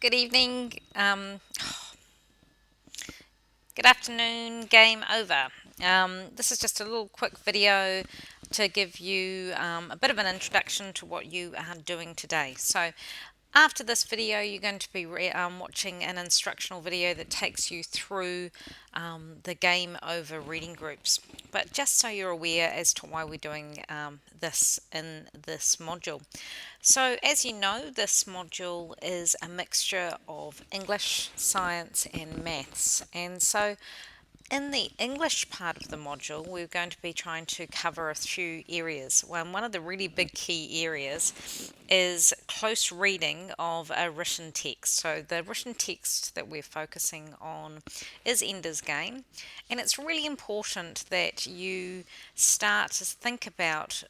good evening, good afternoon, game over. This is just a little quick video to give you a bit of an introduction to what you are doing today. So after this video, you're going to be watching an instructional video that takes you through the game over reading groups. But just so you're aware as to why we're doing this in this module. So as you know, this module is a mixture of English, science and maths. And so in the English part of the module, we're going to be trying to cover a few areas. One of the really big key areas is close reading of a written text. So the written text that we're focusing on is Ender's Game, and it's really important that you start to think about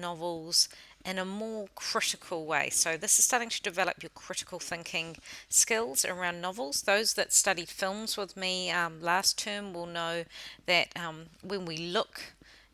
novels in a more critical way. So this is starting to develop your critical thinking skills around novels. Those that studied films with me last term will know that when we look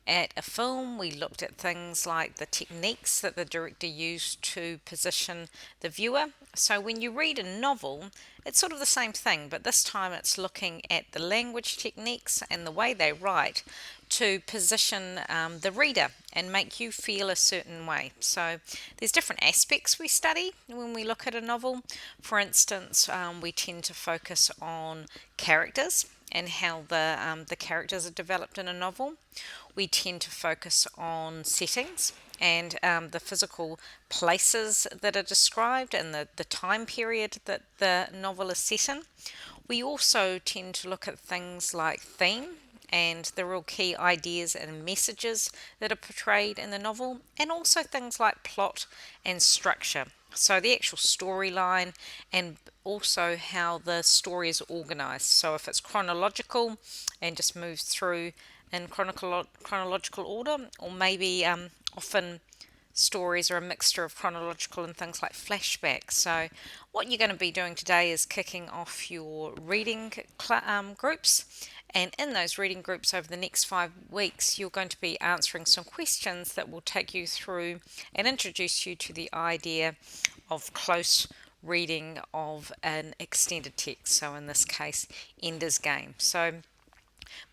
at a film, we looked at things like the techniques that the director used to position the viewer. So when you read a novel, it's sort of the same thing, but this time it's looking at the language techniques and the way they write to position the reader and make you feel a certain way. So there's different aspects we study when we look at a novel. For instance, we tend to focus on characters and how the characters are developed in a novel. We tend to focus on settings and the physical places that are described and the time period that the novel is set in. We also tend to look at things like theme and the real key ideas and messages that are portrayed in the novel, and also things like plot and structure. So the actual storyline and also how the story is organized. So if it's chronological and just moves through in chronological order, or maybe often stories are a mixture of chronological and things like flashbacks. So what you're going to be doing today is kicking off your reading groups, and in those reading groups over the next 5 weeks you're going to be answering some questions that will take you through and introduce you to the idea of close reading of an extended text, so in this case Ender's Game. So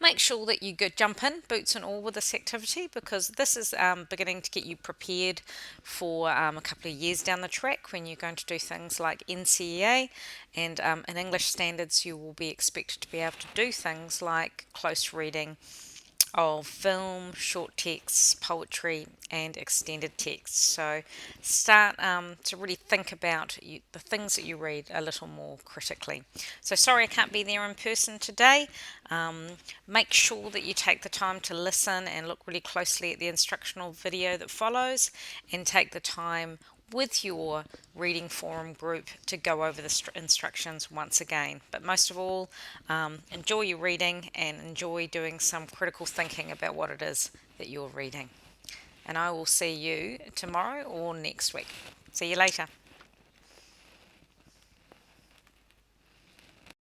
make sure that you go jump in, boots and all, with this activity, because this is beginning to get you prepared for a couple of years down the track when you're going to do things like NCEA, and in English standards you will be expected to be able to do things like close reading of film, short texts, poetry, and extended texts. So start to really think about the things that you read a little more critically. So sorry I can't be there in person today. Make sure that you take the time to listen and look really closely at the instructional video that follows, and take the time with your reading forum group to go over the instructions once again. But most of all, enjoy your reading and enjoy doing some critical thinking about what it is that you're reading. And I will see you tomorrow or next week. See you later.